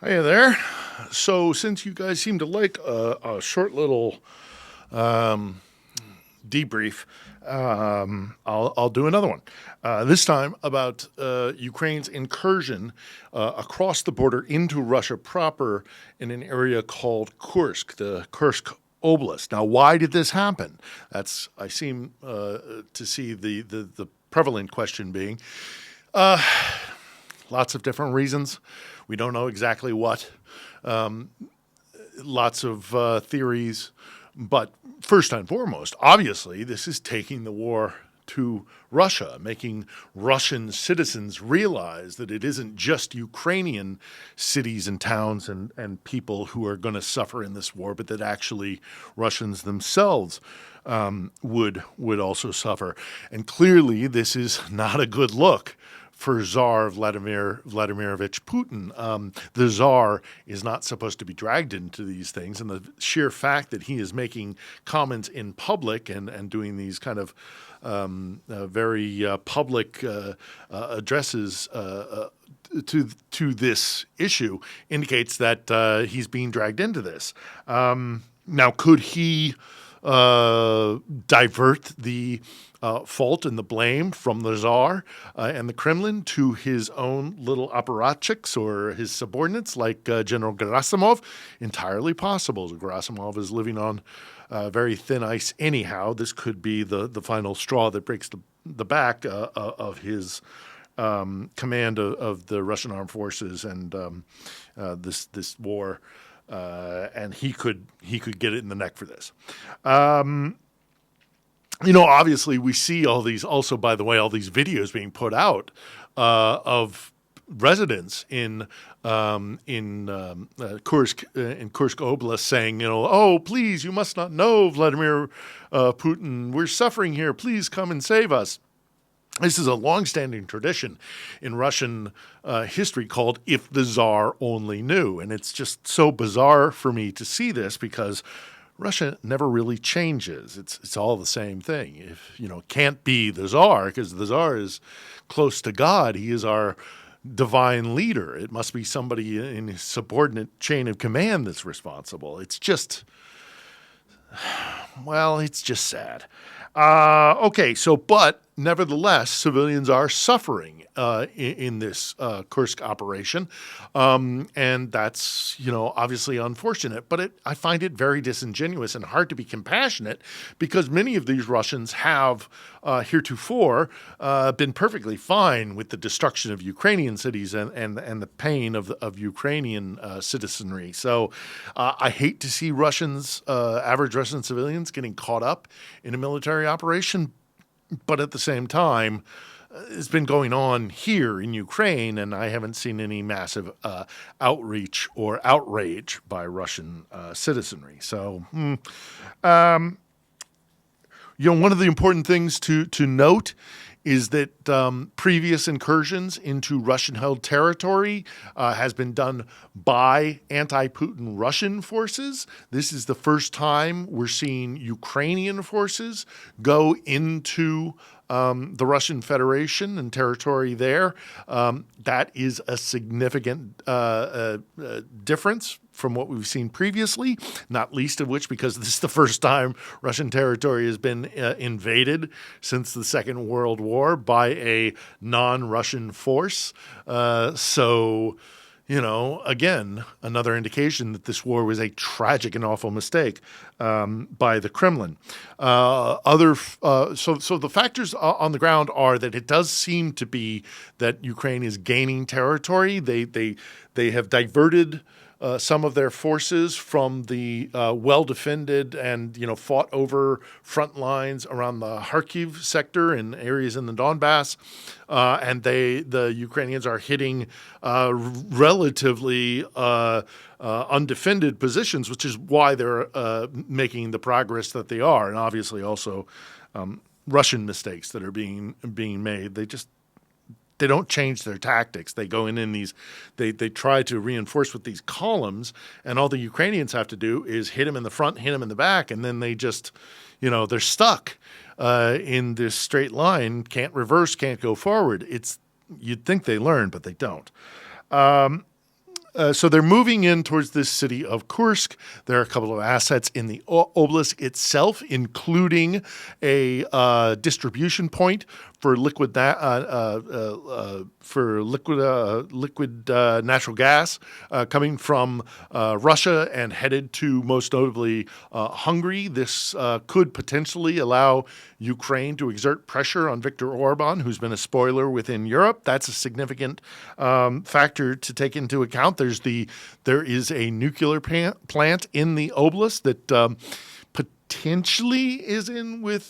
Hey there. So, since you guys seem to like a short little um, debrief, I'll do another one. This time about Ukraine's incursion across the border into Russia proper in an area called Kursk, the Kursk Oblast. Now, why did this happen? That's I seem to see the prevalent question being lots of different reasons. We don't know exactly what. Lots of theories. But first and foremost, obviously, this is taking the war to Russia, making Russian citizens realize that it isn't just Ukrainian cities and towns and people who are going to suffer in this war, but that actually Russians themselves would also suffer. And clearly, this is not a good look for Tsar Vladimirovich Putin. The Tsar is not supposed to be dragged into these things, and the sheer fact that he is making comments in public and doing these kind of very public addresses to this issue indicates that he's being dragged into this. Now, could he divert the fault and the blame from the Tsar and the Kremlin to his own little apparatchiks or his subordinates like General Gerasimov? Entirely possible. Gerasimov is living on very thin ice anyhow. This could be the final straw that breaks the back of his command of the Russian armed forces and this war. And he could get it in the neck for this. Obviously we see all these videos being put out of residents in Kursk Oblast saying, oh, please, you must not know, Vladimir Putin, we're suffering here. Please come and save us. This is a longstanding tradition in Russian history called "If the Tsar Only Knew," and it's just so bizarre for me to see this because Russia never really changes. It's all the same thing. If can't be the Tsar because the Tsar is close to God. He is our divine leader. It must be somebody in his subordinate chain of command that's responsible. It's just sad. But nevertheless, civilians are suffering in this Kursk operation, and that's obviously unfortunate. But I find it very disingenuous and hard to be compassionate because many of these Russians have heretofore been perfectly fine with the destruction of Ukrainian cities and the pain of Ukrainian citizenry. So I hate to see average Russian civilians getting caught up in a military operation. But at the same time, it's been going on here in Ukraine, and I haven't seen any massive outreach or outrage by Russian citizenry. So, one of the important things to note is that previous incursions into Russian-held territory has been done by anti-Putin Russian forces. This is the first time we're seeing Ukrainian forces go into the Russian Federation and territory there. That is a significant difference from what we've seen previously, not least of which because this is the first time Russian territory has been invaded since the Second World War by a non-Russian force. Again, another indication that this war was a tragic and awful mistake by the Kremlin. So the factors on the ground are that it does seem to be that Ukraine is gaining territory. They have diverted some of their forces from the well-defended and fought over front lines around the Kharkiv sector and areas in the Donbass, and the Ukrainians are hitting relatively undefended positions, which is why they're making the progress that they are, and obviously also Russian mistakes that are being made. They don't change their tactics. They go in these, they try to reinforce with these columns, and all the Ukrainians have to do is hit them in the front, hit them in the back, and then they just, they're stuck in this straight line, can't reverse, can't go forward. You'd think they learn, but they don't. So they're moving in towards this city of Kursk. There are a couple of assets in the oblast itself, including a distribution point for liquid natural gas coming from Russia and headed to most notably Hungary. This could potentially allow Ukraine to exert pressure on Viktor Orban, who's been a spoiler within Europe. That's a significant factor to take into account. There is a nuclear plant in the oblast that potentially is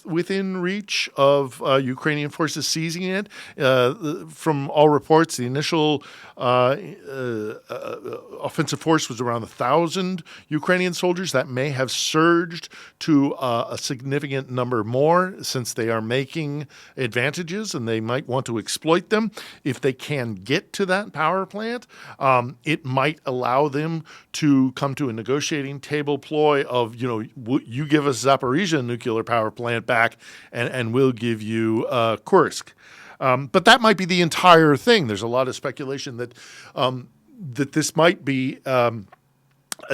within reach of Ukrainian forces seizing it. From all reports, the initial offensive force was around 1,000 Ukrainian soldiers. That may have surged to a significant number more since they are making advantages and they might want to exploit them. If they can get to that power plant, it might allow them to come to a negotiating table ploy of, you give us Zaporizhzhia nuclear power plant back and we'll give you Kursk. But that might be the entire thing. There's a lot of speculation that this might be a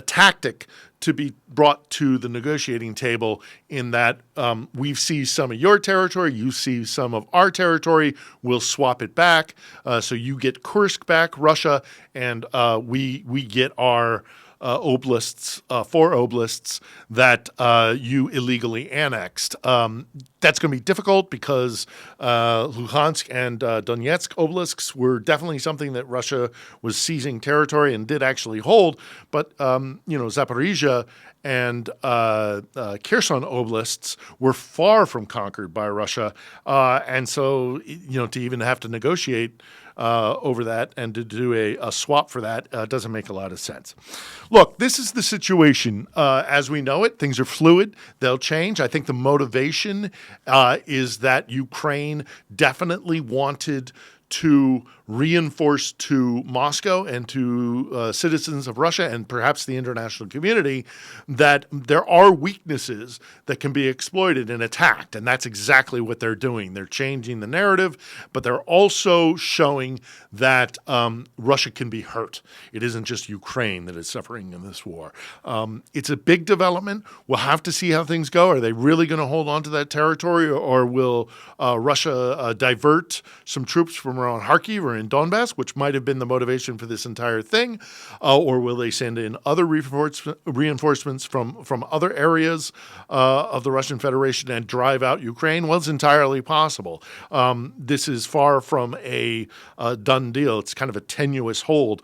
tactic to be brought to the negotiating table in that we see some of your territory, you see some of our territory, we'll swap it back. So you get Kursk back, Russia, and we get our oblasts, 4 oblasts that you illegally annexed. That's going to be difficult because Luhansk and Donetsk oblasts were definitely something that Russia was seizing territory and did actually hold. But, Zaporizhzhia and Kherson oblasts were far from conquered by Russia. And so, to even have to negotiate over that and to do a swap for that doesn't make a lot of sense. Look, this is the situation as we know it. Things are fluid. They'll change. I think the motivation is that Ukraine definitely wanted to reinforce to Moscow and to citizens of Russia and perhaps the international community that there are weaknesses that can be exploited and attacked. And that's exactly what they're doing. They're changing the narrative, but they're also showing that Russia can be hurt. It isn't just Ukraine that is suffering in this war. It's a big development. We'll have to see how things go. Are they really going to hold on to that territory, or will Russia divert some troops from around Kharkiv or in Donbass, which might have been the motivation for this entire thing, or will they send in other reinforcements from other areas of the Russian Federation and drive out Ukraine? Well, it's entirely possible. This is far from a done deal. It's kind of a tenuous hold.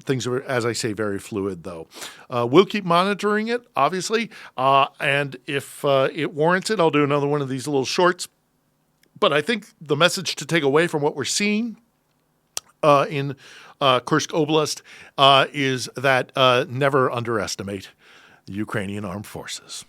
Things are, as I say, very fluid, though. We'll keep monitoring it, obviously, and if it warrants it, I'll do another one of these little shorts. But I think the message to take away from what we're seeing in Kursk Oblast is that never underestimate the Ukrainian armed forces.